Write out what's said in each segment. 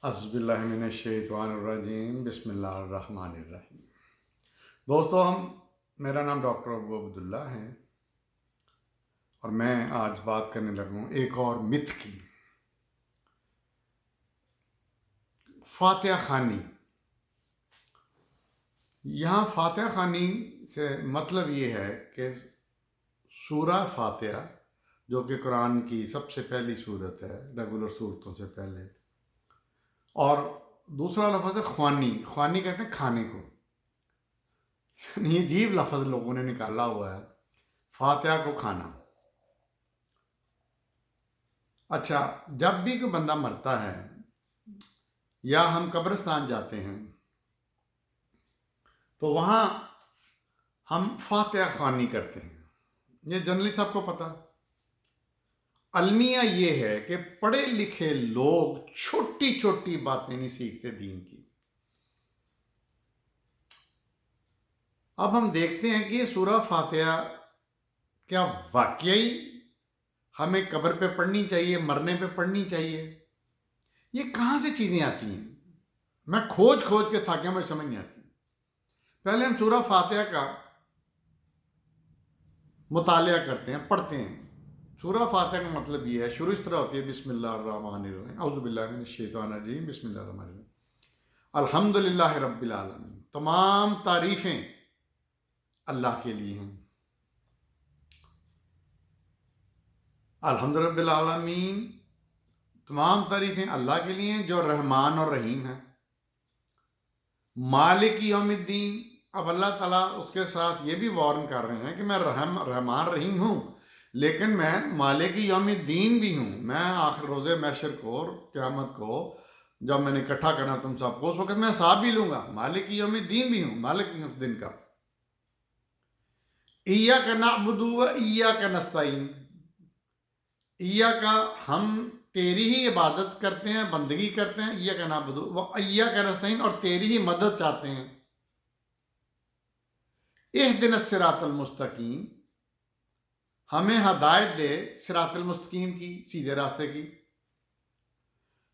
اعوذ باللہ من الشیطان الرجیم، بسم اللہ الرحمن الرحیم۔ دوستو، میرا نام ڈاکٹر ابو عبداللہ ہے اور میں آج بات کرنے لگا ہوں ایک اور متھ کی، فاتحہ خوانی۔ یہاں فاتحہ خوانی سے مطلب یہ ہے کہ سورہ فاتحہ جو کہ قرآن کی سب سے پہلی سورت ہے ریگولر سورتوں سے پہلے، اور دوسرا لفظ ہے خوانی۔ خوانی کہتے ہیں کھانے کو، یعنی یہ عجیب لفظ لوگوں نے نکالا ہوا ہے، فاتحہ کو کھانا۔ اچھا، جب بھی کوئی بندہ مرتا ہے یا ہم قبرستان جاتے ہیں تو وہاں ہم فاتحہ خوانی کرتے ہیں، یہ جنرلی سب کو پتہ۔ المیہ یہ ہے کہ پڑھے لکھے لوگ چھوٹی چھوٹی باتیں نہیں سیکھتے دین کی۔ اب ہم دیکھتے ہیں کہ یہ سورہ فاتحہ کیا واقعی ہمیں قبر پہ پڑھنی چاہیے، مرنے پہ پڑھنی چاہیے؟ یہ کہاں سے چیزیں آتی ہیں؟ میں کھوج کے تھا کہ مجھے سمجھ نہیں آتی۔ پہلے ہم سورہ فاتحہ کا مطالعہ کرتے ہیں، پڑھتے ہیں۔ سورہ فاتحہ کا مطلب یہ ہے، شروع اس طرح ہوتی ہے، بسم اللہ الرحمن الرحیم، اعوذ باللہ من الشیطان الرجیم، بسم اللہ الرحمن الرحیم، الحمدللہ رب العالمین، تمام تعریفیں اللہ کے لیے ہیں۔ الحمد رب العالمین، تمام تعریفیں اللہ کے لیے ہیں جو رحمان اور رحیم ہیں۔ مالک یوم الدین، اب اللہ تعالیٰ اس کے ساتھ یہ بھی وارن کر رہے ہیں کہ میں رحمان رحیم ہوں، لیکن میں مالک یوم الدین بھی ہوں۔ میں آخر روز محشر کو، قیامت کو جب میں نے اکٹھا کرنا تم سب کو، اس وقت میں حساب بھی لوں گا۔ مالک یوم الدین بھی ہوں، مالک بھی ہوں اس دن کا۔ ایاک نعبد و ایاک نستعین، ایاک ہم تیری ہی عبادت کرتے ہیں، بندگی کرتے ہیں، ایاک نعبد و ایاک نستعین، اور تیری ہی مدد چاہتے ہیں۔ اہدنا الصراط المستقیم، ہمیں ہدایت دے صراط المستقیم کی، سیدھے راستے کی۔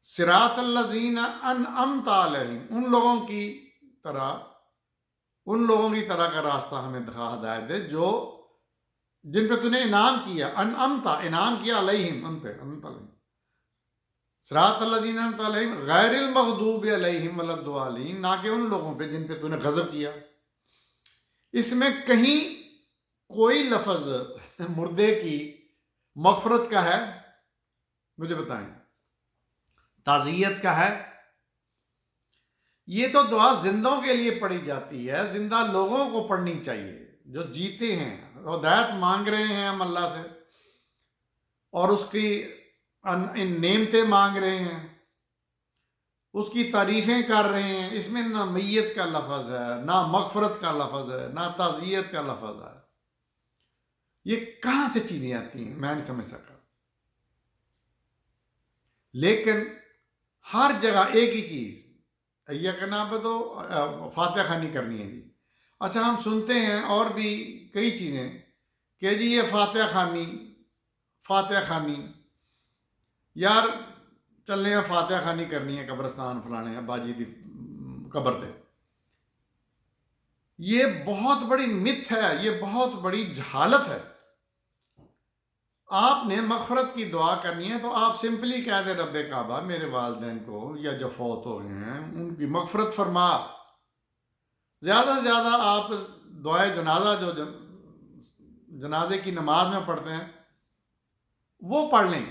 صراط الذین انعمت علیہم، ان لوگوں کی طرح کا راستہ ہمیں دکھا، ہدایت دے جو جن پہ تو نے انعام کیا، انعام کیا علیہم، ان پہ انعمت علیہم۔ صراط الذین انعمت علیہم غیر المغضوب علیہم ولا الضالین، نہ کہ ان لوگوں پہ جن پہ تو نے غضب کیا۔ اس میں کہیں کوئی لفظ مردے کی مغفرت کا ہے؟ مجھے بتائیں۔ تعزیت کا ہے؟ یہ تو دعا زندوں کے لیے پڑھی جاتی ہے، زندہ لوگوں کو پڑھنی چاہیے جو جیتے ہیں۔ ہدایت مانگ رہے ہیں ہم اللہ سے، اور اس کی نعمتیں مانگ رہے ہیں، اس کی تعریفیں کر رہے ہیں۔ اس میں نہ میت کا لفظ ہے، نہ مغفرت کا لفظ ہے، نہ تعزیت کا لفظ ہے۔ یہ کہاں سے چیزیں آتی ہیں میں نہیں سمجھ سکا۔ لیکن ہر جگہ ایک ہی چیز، ایاک نعبد و فاتحہ خوانی کرنی ہے جی۔ اچھا، ہم سنتے ہیں اور بھی کئی چیزیں کہ جی یہ فاتحہ خوانی، یار چلنے ہیں فاتحہ خوانی کرنی ہے قبرستان فلانے باجی دی قبر تے۔ یہ بہت بڑی متھ ہے، یہ بہت بڑی جہالت ہے۔ آپ نے مغفرت کی دعا کرنی ہے تو آپ سمپلی کہہ دیں رب کعبہ میرے والدین کو یا جو فوت ہو گئے ہیں ان کی مغفرت فرما۔ زیادہ سے زیادہ آپ دعائے جنازہ جو جنازے کی نماز میں پڑھتے ہیں وہ پڑھ لیں،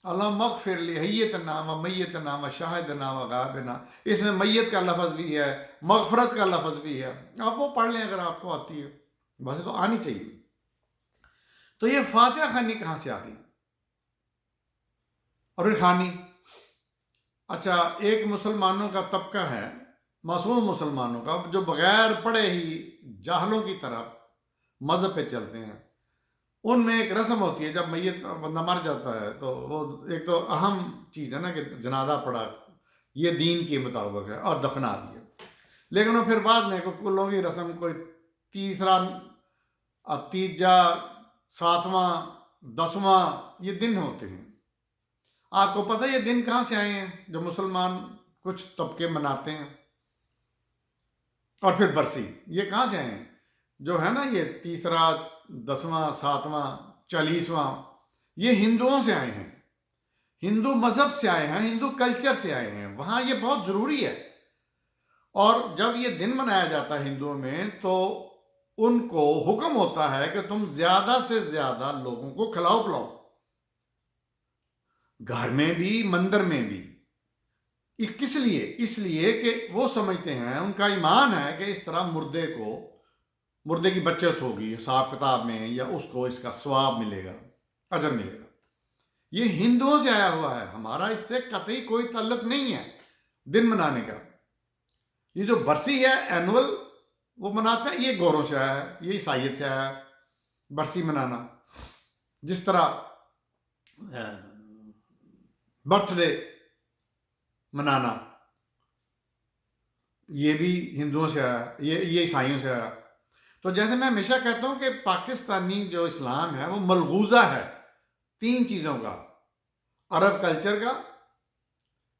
اللہم اغفر لی حیتنا و میتنا و شاہدنا و غائبنا۔ اس میں میت کا لفظ بھی ہے، مغفرت کا لفظ بھی ہے، آپ وہ پڑھ لیں اگر آپ کو آتی ہے، ویسے تو آنی چاہیے۔ تو یہ فاتحہ خوانی کہاں سے آ گئی؟ اور پھر خوانی، اچھا ایک مسلمانوں کا طبقہ ہے، معصوم مسلمانوں کا، جو بغیر پڑھے ہی جاہلوں کی طرف مذہب پہ چلتے ہیں۔ ان میں ایک رسم ہوتی ہے، جب میت بندہ مر جاتا ہے تو وہ ایک تو اہم چیز ہے نا کہ جنازہ پڑھا، یہ دین کے مطابق ہے، اور دفنا دیا۔ لیکن وہ پھر بعد میں کلوں کی رسم، کوئی تیسرا، تیجا، ساتواں، 10واں یہ دن ہوتے ہیں۔ آپ کو پتہ یہ دن کہاں سے آئے ہیں جو مسلمان کچھ طبقے مناتے ہیں. اور پھر برسی یہ کہاں سے آئے ہیں؟ جو ہے نا یہ تیسرا 10واں 7واں 40واں یہ ہندوؤں سے آئے ہیں، ہندو مذہب سے آئے ہیں، ہندو کلچر سے آئے ہیں. وہاں یہ بہت ضروری ہے. اور جب یہ دن منایا جاتا ہے ہندوؤں میں تو ان کو حکم ہوتا ہے کہ تم زیادہ سے زیادہ لوگوں کو کھلاؤ پلاؤ، گھر میں بھی مندر میں بھی. کس لیے؟ اس لیے کہ وہ سمجھتے ہیں، ان کا ایمان ہے کہ اس طرح مردے کی بچت ہوگی حساب کتاب میں، یا اس کو اس کا ثواب ملے گا، اجر ملے گا. یہ ہندوؤں سے آیا ہوا ہے، ہمارا اس سے قطعی کوئی تعلق نہیں ہے دن منانے کا. یہ جو برسی ہے اینول وہ مناتے ہیں، یہ گوروں سے آیا ہے، یہ عیسائیت سے آیا ہے برسی منانا. جس طرح برتھ ڈے منانا یہ بھی ہندوؤں سے آیا، یہ عیسائیوں سے آیا. تو جیسے میں ہمیشہ کہتا ہوں کہ پاکستانی جو اسلام ہے وہ ملغوزہ ہے 3 چیزوں کا: عرب کلچر کا،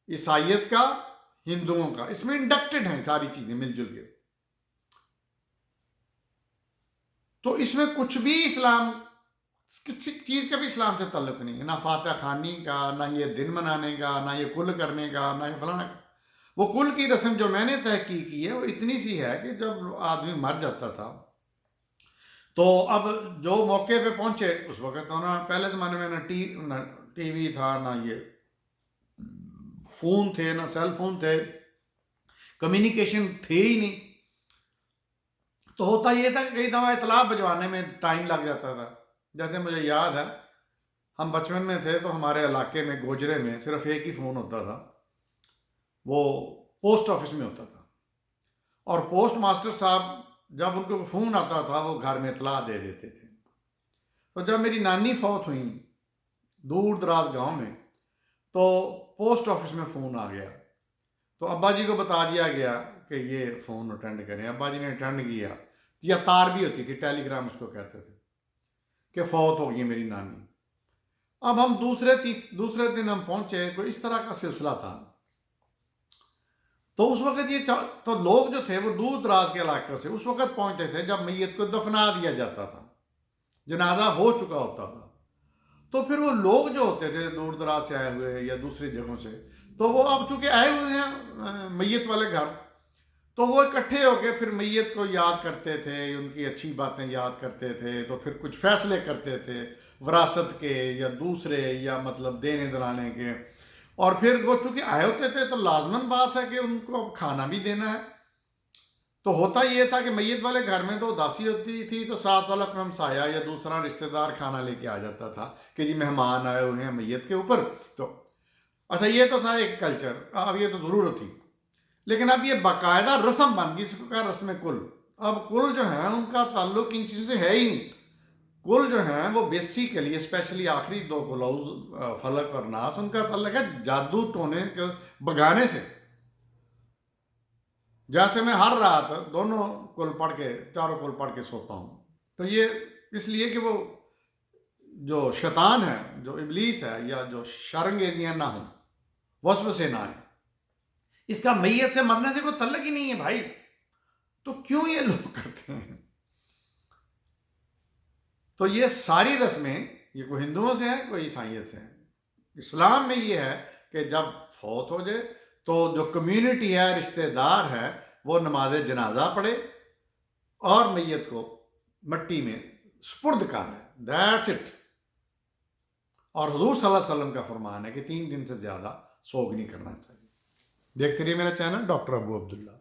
عیسائیت کا، ہندوؤں کا. اس میں انڈکٹڈ ہیں ساری چیزیں مل جل کے. تو اس میں کچھ بھی اسلام، کسی چیز کا بھی اسلام سے تعلق نہیں ہے، نہ فاتح خوانی کا، نہ یہ دن منانے کا، نہ یہ کل کرنے کا، نہ یہ فلانا کا. وہ کل کی رسم جو میں نے تحقیق کی ہے وہ اتنی سی ہے کہ جب آدمی مر جاتا تھا تو اب جو موقع پہ پہنچے اس وقت ہونا، پہلے زمانے میں نہ ٹی وی تھا، نہ یہ فون تھے، نہ سیل فون تھے، کمیونیکیشن تھے ہی نہیں. تو ہوتا یہ تھا کہ کئی دفعہ اطلاع بھجوانے میں ٹائم لگ جاتا تھا. جیسے مجھے یاد ہے ہم بچپن میں تھے تو ہمارے علاقے میں گوجرے میں صرف ایک ہی فون ہوتا تھا، وہ پوسٹ آفس میں ہوتا تھا. اور پوسٹ ماسٹر صاحب جب ان کو فون آتا تھا وہ گھر میں اطلاع دے دیتے تھے. تو جب میری نانی فوت ہوئیں دور دراز گاؤں میں تو پوسٹ آفس میں فون آ گیا. تو ابا جی کو بتا دیا گیا کہ یہ فون اٹینڈ کریں. ابا جی نے اٹینڈ کیا، یا تار بھی ہوتی تھی، ٹیلی گرام اس کو کہتے تھے، کہ فوت ہو گئی میری نانی. اب ہم دوسرے دن ہم پہنچے، کوئی اس طرح کا سلسلہ تھا. تو اس وقت تو لوگ جو تھے وہ دور دراز کے علاقوں سے اس وقت پہنچتے تھے جب میت کو دفنا دیا جاتا تھا، جنازہ ہو چکا ہوتا تھا. تو پھر وہ لوگ جو ہوتے تھے دور دراز سے آئے ہوئے یا دوسری جگہوں سے، تو وہ اب چونکہ آئے ہوئے ہیں میت والے گھر، تو وہ اکٹھے ہو کے پھر میت کو یاد کرتے تھے، ان کی اچھی باتیں یاد کرتے تھے. تو پھر کچھ فیصلے کرتے تھے وراثت کے یا دوسرے، یا مطلب دینے دلانے کے. اور پھر وہ چونکہ آئے ہوتے تھے تو لازماً بات ہے کہ ان کو اب کھانا بھی دینا ہے. تو ہوتا یہ تھا کہ میت والے گھر میں تو اداسی ہوتی تھی تو ساتھ والا کوئی ہمسایہ یا دوسرا رشتہ دار کھانا لے کے آ جاتا تھا کہ جی مہمان آئے ہوئے ہیں میت کے اوپر. تو اچھا یہ تو تھا ایک کلچر، اب یہ تو ضرورت تھی. لیکن اب یہ باقاعدہ رسم بن گئی، اس کو کہا رسم کل. اب کل جو ہیں ان کا تعلق ان چیزوں سے ہے ہی نہیں. کل جو ہیں وہ بیسیکلی اسپیشلی آخری 2 کلوز فلک اور ناس، ان کا تعلق ہے جادو ٹونے بگانے سے. جیسے میں ہر رات دونوں کل پڑھ کے، چاروں کل پڑھ کے سوتا ہوں. تو یہ اس لیے کہ وہ جو شیطان ہے، جو ابلیس ہے، یا جو شرنگیزیاں نہ ہوں، وسوسے نہ آئیں. اس کا میت سے مرنے سے کوئی تعلق ہی نہیں ہے بھائی. تو کیوں یہ لوگ کرتے ہیں؟ تو یہ ساری رسمیں یہ کوئی ہندوؤں سے ہیں، کوئی عیسائیت سے ہیں. اسلام میں یہ ہے کہ جب فوت ہو جائے تو جو کمیونٹی ہے، رشتہ دار ہے، وہ نماز جنازہ پڑھے اور میت کو مٹی میں سپرد کر ہے. That's it. اور حضور صلی اللہ علیہ وسلم کا فرمان ہے کہ 3 دن سے زیادہ سوگ نہیں کرنا چاہیے. دیکھتے رہیے میرا چینل ڈاکٹر ابو عبداللہ.